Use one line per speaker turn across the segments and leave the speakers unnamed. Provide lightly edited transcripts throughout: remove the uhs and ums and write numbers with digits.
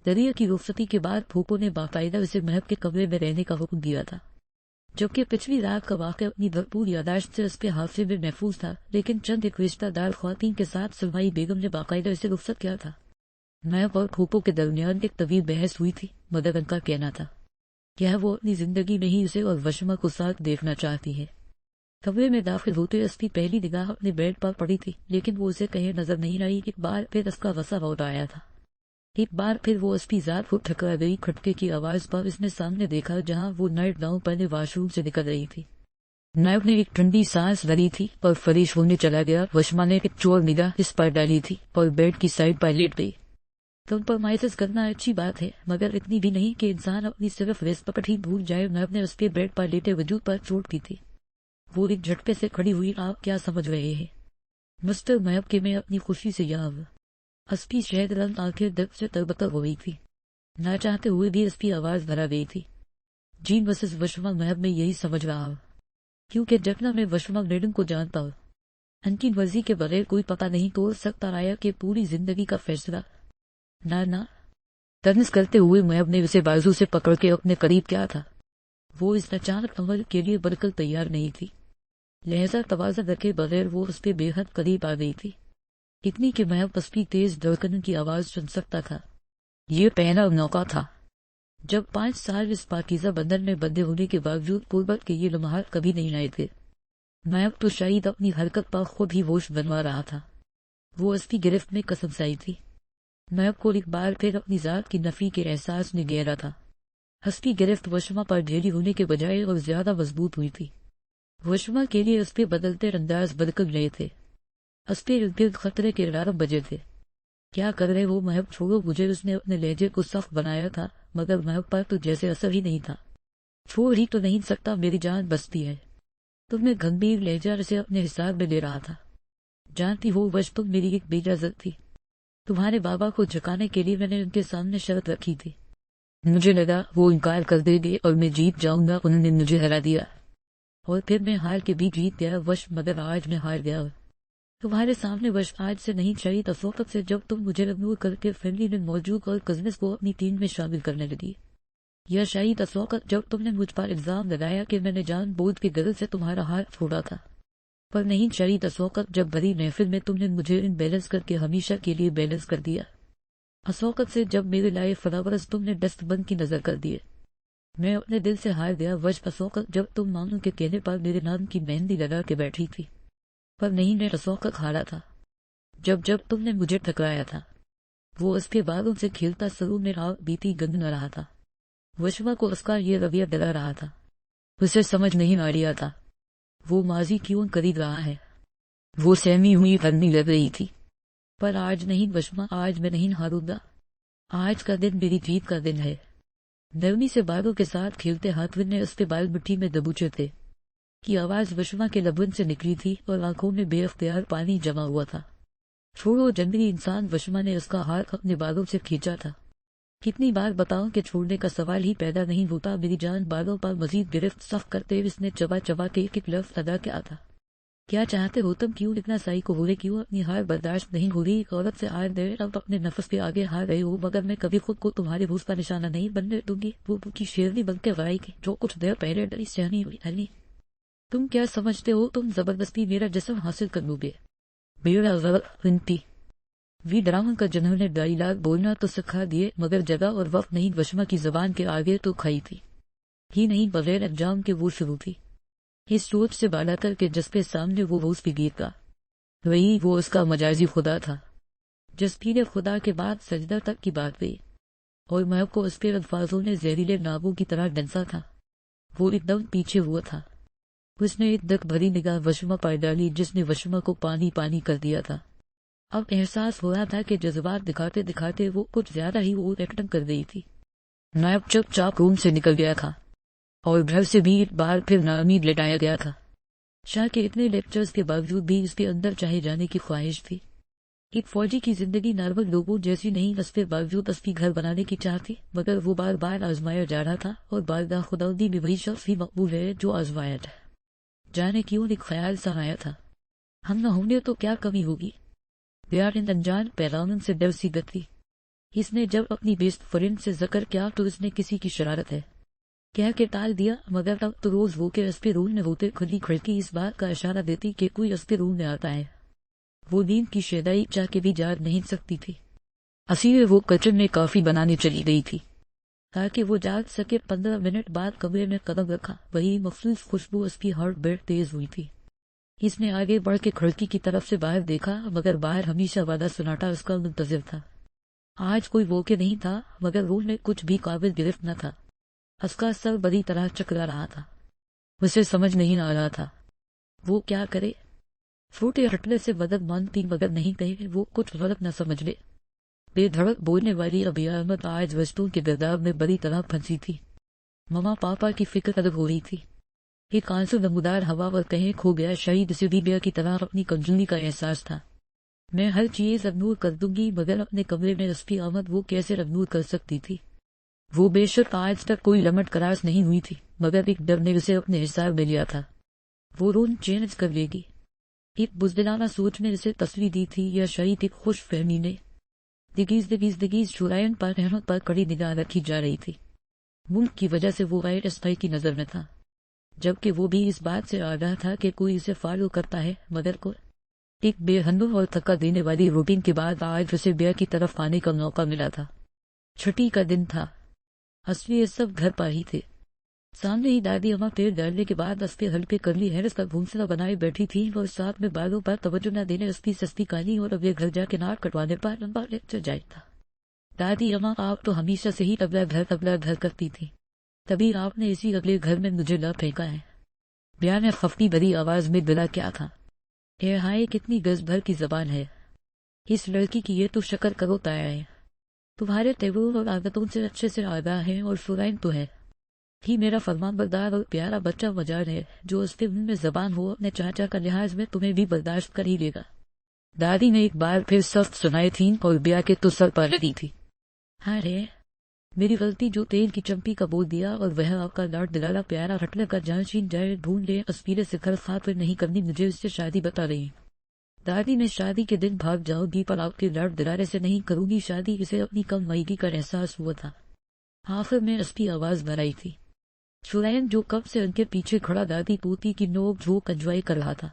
دریا کی رخصتی کے بعد پھوپھو نے باقاعدہ اسے مہب کے کمرے میں رہنے کا حکم دیا تھا، جبکہ پچھلی رات کا واقعہ اپنی بھرپور یادداشت سے اس کے حافظے میں محفوظ تھا، لیکن چند ایک رشتہ دار خواتین کے ساتھ سلمائی بیگم نے باقاعدہ اسے رخصت کیا تھا۔ مہب اور پھوپھو کے درمیان ایک طویل بحث ہوئی تھی، مگر ان کا کہنا تھا کہ وہ اپنی زندگی میں ہی اسے اور وشما کو ساتھ دیکھنا چاہتی ہے۔ کمرے میں داخل ہوتے اس کی پہلی نگاہ اپنے بیڈ پر پڑی تھی، لیکن وہ اسے کہیں نظر نہیں آئی۔ ایک بار پھر اس کا غصہ لوٹ آیا تھا، ایک بار پھر وہ اس کی ذات کو ٹھکرا گئی کھٹکے کی آواز پر۔ اس نے سامنے دیکھا جہاں وہ نائٹ گاؤن پہنے واش روم سے نکل رہی تھی۔ نائب نے ایک ٹھنڈی سانس بھری تھی اور فریش ہونے چلا گیا۔ وشما نے ایک چور نگاہ اس پر ڈالی تھی اور بیڈ کی سائڈ پر لیٹ گئی۔ تم پر مائسس کرنا اچھی بات ہے، مگر اتنی بھی نہیں کہ انسان اپنی صرف رسپٹ ہی بھول جائے۔ نائب نے اس کے بیڈ پر لیٹے وجود پر چوٹ کی تھی۔ وہ ایک جھٹکے سے کھڑی ہوئی۔ آپ کیا سمجھ رہے ہیں مسٹر محب کہ میں اپنی خوشی سے یہاں ہوں؟ اس کی شہد رنگ آنکھیں درد سے تربتر ہو گئی تھی، نہ چاہتے ہوئے بھی اس کی آواز بھرا گئی تھی۔ جی مسز وشما محب میں یہی سمجھ رہا ہوں، کیونکہ جتنا میں وشما میڈم کو جانتا ہوں، ان کی مرضی کے بغیر کوئی پتہ نہیں توڑ سکتا آیا کہ پوری زندگی کا فیصلہ نہ طنز کرتے ہوئے محب نے اسے بازو سے پکڑ کے اپنے قریب کیا تھا۔ وہ اس اچانک عمل کے لیے بالکل تیار نہیں تھی، لہذا توازن رکھے بغیر وہ اس کے بے حد قریب آ گئی تھی، اتنی کہ محب اس کی تیز دھڑکن کی آواز سن سکتا تھا۔ یہ پہلا موقع تھا جب 5 سال اس پاکیزہ بندر میں بندے ہونے کے باوجود قربت کے یہ لمحات کبھی نہیں آئے تھے۔ محب تو شاید اپنی حرکت پر خود ہی ہوش بنوا رہا تھا۔ وہ اس کی گرفت میں قسم سائی تھی۔ محب کو ایک بار پھر اپنی ذات کی نفی کے احساس نے گھیرا تھا۔ اس کی گرفت وشما پر ڈھیری ہونے کے بجائے اور زیادہ مضبوط ہوئی تھی۔ وشما کے لیے اس کے بدلتے انداز بدکل رہے تھے، اس کے ارد گرد خطرے کے الارم بجے تھے۔ کیا کر رہے ہو محب؟ چھوڑو مجھے۔ اس نے اپنے لہجے کو سخت بنایا تھا، مگر محب پر تو جیسے اثر ہی نہیں تھا۔ چھوڑ ہی تو نہیں سکتا، میری جان بستی ہے۔ تم نے گمبھیر لہجہ سے اپنے حساب میں لے رہا تھا۔ جانتی ہو وش، تم میری ایک بیجا ضد تھی۔ تمہارے بابا کو جھکانے کے لیے میں نے ان کے سامنے شرط رکھی تھی۔ مجھے لگا وہ انکار کر دے گے اور میں جیت جاؤں گا۔ انہوں نے مجھے ہرا دیا اور پھر میں ہار کے بھی جیت گیا وش، مگر آج میں ہار گیا ہوں تمہارے سامنے وش۔ آج سے نہیں چاہیے اس وقت سے جب تم مجھے اگنور کر کے فیملی میں موجود اور کزنس کو اپنی ٹیم میں شامل کرنے لگی، یا شاید اس وقت جب تم نے مجھ پر الزام لگایا کہ میں نے جان بوجھ کے غرض سے تمہارا ہاتھ چھوڑا تھا، پر نہیں شاید اس وقت جب بڑی محفل میں تم نے مجھے ان بیلنس کر کے ہمیشہ کے لیے بیلنس کر دیا، اس وقت سے جب میرے لائے فلاورز تم نے ڈسٹ بن کی نظر کر دیے۔ میں اپنے دل سے ہار گیا وش، اس وقت جب تم مانو کے کہنے پر میرے نام کی مہندی لگا کے بیٹھی تھی، پر نہیں میں اس وقت ہارا تھا جب تم نے مجھے ٹکرایا تھا۔ وہ اس کے بالوں سے کھیلتا سرو میں آگ بیتی گند نہ رہا تھا۔ وشما کو اس کا یہ رویہ ڈرا رہا تھا، اسے سمجھ نہیں آ رہا تھا وہ ماضی کیوں خرید رہا ہے۔ وہ سہمی ہوئی کرنے لگ رہی تھی، پر آج نہیں وشما، آج میں نہیں ہاروں گا۔ آج کا دن میری جیت کا دن ہے۔ نرمی سے بالوں کے ساتھ کھیلتے ہاتھ نے اس کے بال مٹھی میں دبوچے تھے کی آواز وشما کے لبن سے نکلی تھی اور آنکھوں میں بے اختیار پانی جمع ہوا تھا۔ چھوڑو جنگلی انسان، وشما نے اس کا ہاتھ اپنے بالوں سے کھینچا تھا۔ کتنی بار بتاؤں کہ چھوڑنے کا سوال ہی پیدا نہیں ہوتا میری جان۔ بالوں پر مزید گرفت سخت کرتے اس نے چبا چبا کے ایک لفظ ادا کیا تھا۔ کیا چاہتے ہو تم؟ کیوں اتنا سائی کو ہو رہے؟ کیوں اپنی ہار برداشت نہیں ہو رہی؟ ایک عورت سے آئے دیر اب اپنے نفس کے آگے ہار رہے ہو، مگر میں کبھی خود کو تمہارے بھوس کا نشانہ نہیں بننے دوں گی۔ وہ کی شیرنی بن کے گائے کی جو کچھ دیر پہلے ڈری سہنی ہوئی علی۔ تم کیا سمجھتے ہو تم زبردستی میرا جسم حاصل کر لو گے؟ میرا غلطی وی ڈرامن کا جنہوں نے ڈائیلاگ بولنا تو سکھا دیے، مگر جگہ اور وقت نہیں وشما کی زبان کے آگے تو کھائی تھی ہی نہیں بغیر انجام کے وہ شروع تھی۔ اس سوچ سے بالا کر کے جس کے سامنے وہ اس کی گیت کا وہی وہ اس کا مجازی خدا تھا، جس پیر خدا کے بعد سجدہ تک کی بات گئی اور محب کو اس کے الفاظوں نے زہریلے نابوں کی طرح ڈنسا تھا۔ وہ ایک دم پیچھے ہوا تھا۔ اس نے ایک دک بھری نگاہ وشما پر ڈالی جس نے وشما کو پانی پانی کر دیا تھا۔ اب احساس ہو رہا تھا کہ جذبات دکھاتے دکھاتے وہ کچھ زیادہ ہی وہ ایکٹنگ کر رہی تھی۔ نائب چپ چاپ روم سے نکل گیا تھا اور گھر سے بھی ایک بار پھر ناامید لٹایا گیا تھا۔ شاہ کے اتنے لیکچرز کے باوجود بھی اس کے اندر چاہے جانے کی خواہش تھی۔ ایک فوجی کی زندگی نارمل لوگوں جیسی نہیں، اس کے باوجود اس کی گھر بنانے کی چاہ تھی، مگر وہ بار بار آزمایا جا رہا تھا اور بارگاہ خداوندی میں وہی شخص ہی مقبول ہے جو آزمایا جائے۔ جانے کیوں ایک خیال سا آیا تھا، ہم نہ ہونے تو کیا کمی ہوگی؟ پیار ان انجان پیغامن سے ڈر سی گتی اس نے جب اپنی بیسٹ فرینڈ سے ذکر کیا تو اس نے کسی کی شرارت ہے کہہ کے ٹال دیا، مگر اب تو روز وہ کے اس پہ روم میں ہوتے کھلی کھڑکی اس بات کا اشارہ دیتی کہ کوئی اس پہ روم میں آتا ہے۔ وہ نیند کی شیدائی چاہ کے بھی جاگ نہیں سکتی تھی، اسی وہ کچن میں کافی بنانے چلی گئی تھی تاکہ وہ جاگ سکے۔ 15 منٹ بعد کمرے میں قدم رکھا، وہی مخصوص خوشبو اس کی ہارٹ بیٹ تیز ہوئی تھی۔ اس نے آگے بڑھ کے کھڑکی کی طرف سے باہر دیکھا، مگر باہر ہمیشہ وعدہ سناٹا اس کا منتظر تھا۔ آج کوئی واقع نہیں تھا، مگر روم میں کچھ بھی قابل گرفت نہ تھا۔ اس کا سر بڑی طرح چکرا رہا تھا، اسے سمجھ نہیں آ رہا تھا وہ کیا کرے۔ چھوٹے ہٹلے سے مدد مانگتی مگر نہیں کہے وہ کچھ غلط نہ سمجھ لے۔ بے دھڑک بولنے والی ابی احمد آج وسطوں کے گرداب میں بڑی طرح پھنسی تھی۔ ماما پاپا کی فکر الگ ہو رہی تھی۔ ایک آنسو نمودار ہوا اور کہیں کھو گیا شہید سیبیا کی طرح اپنی کمزوری کا احساس تھا۔ میں ہر چیز اگنور کر دوں گی، مگر اپنے کمرے میں رسپی احمد وہ کیسے اگنور کر سکتی تھی؟ وہ بے شک آج تک کوئی لمٹ کراس نہیں ہوئی تھی، مگر ایک ڈر نے اسے اپنے حساب میں لیا تھا، وہ رون چینج کر لے گی۔ ایک بزدلانہ سوچ نے اسے تسلی دی تھی، یا شاید ایک خوش فہمی نے۔ دگیز شورائن پر احمد پر کڑی نگاہ رکھی جا رہی تھی۔ ملک کی وجہ سے وہ غیر اصفائی کی نظر میں تھا، جبکہ وہ بھی اس بات سے آگاہ تھا کہ کوئی اسے فالو کرتا ہے، مگر کو ایک بے ہنو اور تھکا دینے والی روٹین کے بعد آج اسے بیا کی طرف آنے کا موقع ملا تھا۔ چھٹی کا دن تھا، اصلی یہ سب گھر پر ہی تھے۔ سامنے ہی دادی اماں پیر ڈالنے کے بعد اس پہ ہلکے کرلی ہیرس کا گھونسلہ بنائے بیٹھی تھی، اور ساتھ میں بالوں پر توجہ نہ دینے اس کی سستی کہانی اور اب یہ گھر جا کے ناک کٹوانے پر لمبا لیکچر جائے تھا۔ دادی اماں آپ تو ہمیشہ سے ہی تبلا گھر کرتی تھی، تبھی آپ نے اسی اگلے گھر میں مجھے لا پھینکا ہے۔ بیا نے خفتی بھری آواز میں بلا کیا تھا؟ اے ہائے کتنی گز بھر کی زبان ہے اس لڑکی کی، یہ تو شکر کرو تایا ہے، تمہارے تیور اور عادتوں سے اچھے سے آگاہ ہے، اور شورائن تو ہے ہی میرا فرمان بردار اور پیارا بچہ مجار ہے، جو اس کے منہ میں زبان ہو اپنے چاچا کا لحاظ میں تمہیں بھی برداشت کر ہی لے گا۔ دادی نے ایک بار پھر سخت سنائے تھیں اور بیا کے تو سر پر لگی تھی۔ ہاں رے میری غلطی جو تیل کی چمپی کا بول دیا، اور وہ آپ کا لاڈ دلالا پیارا ہٹلر کا جانشین جائے ڈھونڈ لے، اسپیرے سے گھر خاطر نہیں کرنی، مجھے اس سے شادی بتا رہی ہیں۔ دادی میں شادی کے دن بھاگ جاؤ گی، پر آپ کے لاڈ دلارے سے نہیں کروں گی شادی۔ اسے اپنی کم مائیگی کا احساس ہوا تھا۔ آخر میں اس کی آواز بھرائی تھی۔ شورائن جو کب سے ان کے پیچھے کھڑا دادی پوتی کی نوک جھوک انجوائے کر رہا تھا،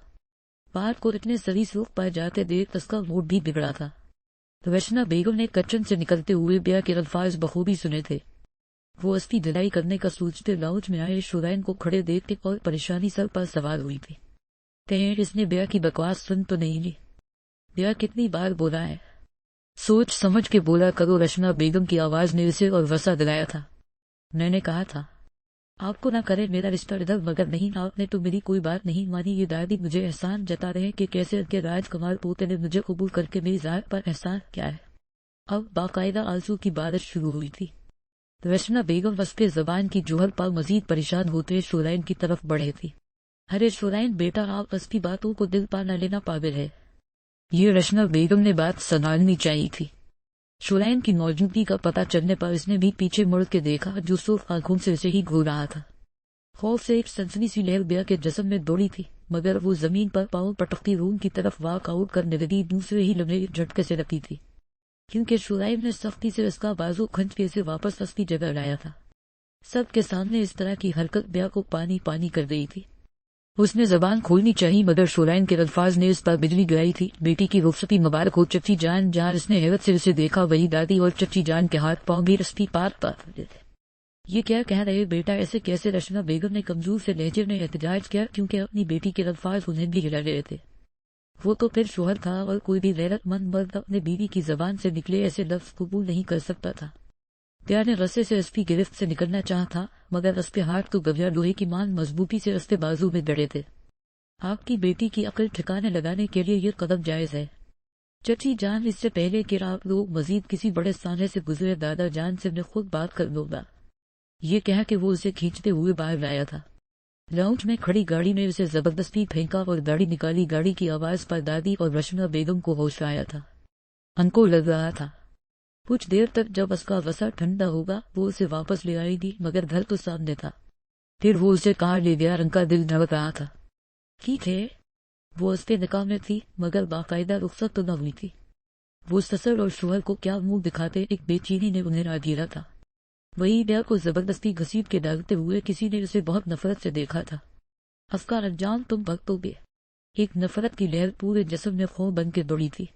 بات کو اتنے سری سوکھ پائے جاتے دیکھ اس کا موڈ بھی بگڑا تھا۔ روشنا بیگم نے کچن سے نکلتے ہوئے بیا کے الفاظ بخوبی سنے تھے۔ وہ اس کی دلائی کرنے کا سوچتے لاؤنج میں آئے شورائن کو کھڑے دیکھتے اور پریشانی سر پر سوار ہوئی تھی۔ کہیں اس نے بیا کی بکواس سن تو نہیں لی؟ بیا کتنی بار بولا ہے، سوچ سمجھ کے بولا کرو، رشنا بیگم کی آواز نے اسے اور وسا دلایا تھا۔ میں نے کہا تھا آپ کو نہ کرے میرا رشتہ ادھر، مگر نہیں، آپ نے تو میری کوئی بات نہیں مانی۔ یہ دادی مجھے احسان جتا رہے کہ کیسے ان کے راج کمال پوتے نے مجھے قبول کر کے میری ذات پر احسان کیا ہے۔ اب باقاعدہ آنسو کی بارش شروع ہوئی تھی۔ رشنا بیگم وسپے زبان کی جوہر پر مزید پریشان ہوتے شورائن کی طرف بڑھے تھی۔ ارے شورائن بیٹا، آپ اس کی باتوں کو دل پا نہ لینا قابل ہے۔ یہ رشنا بیگم نے بات سنبھالنی چاہیے تھی۔ شورائن کی موجودگی کا پتہ چلنے پر اس نے بھی پیچھے مڑ کے دیکھا، جو صرف آنکھوں سے اسے ہی گھور رہا تھا۔ خوف سے ایک سنسنی سی لہر بیا کے جسم میں دوڑی تھی، مگر وہ زمین پر پاؤں پٹکتی روم کی طرف واک آؤٹ کرنے لگی، دوسرے ہی لمحے جھٹکے سے رکھی تھی، کیونکہ شورائن نے سختی سے اس کا بازو کھنچ کے اسے واپس اس کی جگہ لایا تھا۔ سب کے سامنے اس طرح کی حرکت بیا کو پانی پانی کر رہی تھی۔ اس نے زبان کھولنی چاہی، مگر شورائن کے الفاظ نے اس پر بجلی گرائی تھی۔ بیٹی کی رخصتی مبارک ہو چچی جان۔ جہاں اس نے حیرت سے اسے دیکھا، وہی دادی اور چچی جان کے ہاتھ پاؤں بھی رسپی پار تھے۔ یہ کیا کہہ رہے بیٹا، ایسے کیسے؟ رشنا بیگم نے کمزور سے لہجے میں احتجاج کیا، کیونکہ اپنی بیٹی کے الفاظ انہیں بھی ہلا رہے تھے۔ وہ تو پھر شوہر تھا، اور کوئی بھی غیرت مند مرد اپنے بیوی کی زبان سے نکلے ایسے لفظ قبول نہیں کر سکتا تھا۔ بیا نے رسے سے اس کی گرفت سے نکلنا چاہا تھا، مگر اس کے ہاتھ تو گویا لوہے کی مان مضبوطی سے اس کے بازو میں جڑے تھے۔ آپ کی بیٹی کی عقل ٹھکانے لگانے کے لیے یہ قدم جائز ہے چچی جان، اس سے پہلے کہ آپ لوگ مزید کسی بڑے سانے سے گزرے، دادا جان سے میں خود بات کر لوں گا۔ یہ کہہ کے وہ اسے کھینچتے ہوئے باہر لایا تھا۔ لاؤنج میں کھڑی گاڑی نے اسے زبردستی پھینکا اور داڑھی نکالی۔ گاڑی کی آواز پر دادی اور رشنا بیگم کو ہوش آیا تھا۔ ان کو لگ رہا تھا کچھ دیر تک جب اس کا غصہ ٹھنڈا ہوگا وہ اسے واپس لے آئے گی، مگر گھر تو سامنے تھا۔ پھر وہ اسے کہاں لے گیا، ان کا دل دھڑک رہا تھا۔ ٹھیک ہے وہ اس کے نکاح میں تھی، مگر باقاعدہ رخصت تو نہ ہوئی تھی۔ وہ سسر اور شوہر کو کیا منہ دکھاتے ایک بے چینی نے انہیں را گھیرا تھا۔ وہی بیا کو زبردستی گھسیٹ کے ڈالتے ہوئے کسی نے اسے بہت نفرت سے دیکھا تھا۔ افکار انجام تم بھگتو گے، ایک نفرت کی لہر پورے جسم میں خون بن کے دوڑی تھی۔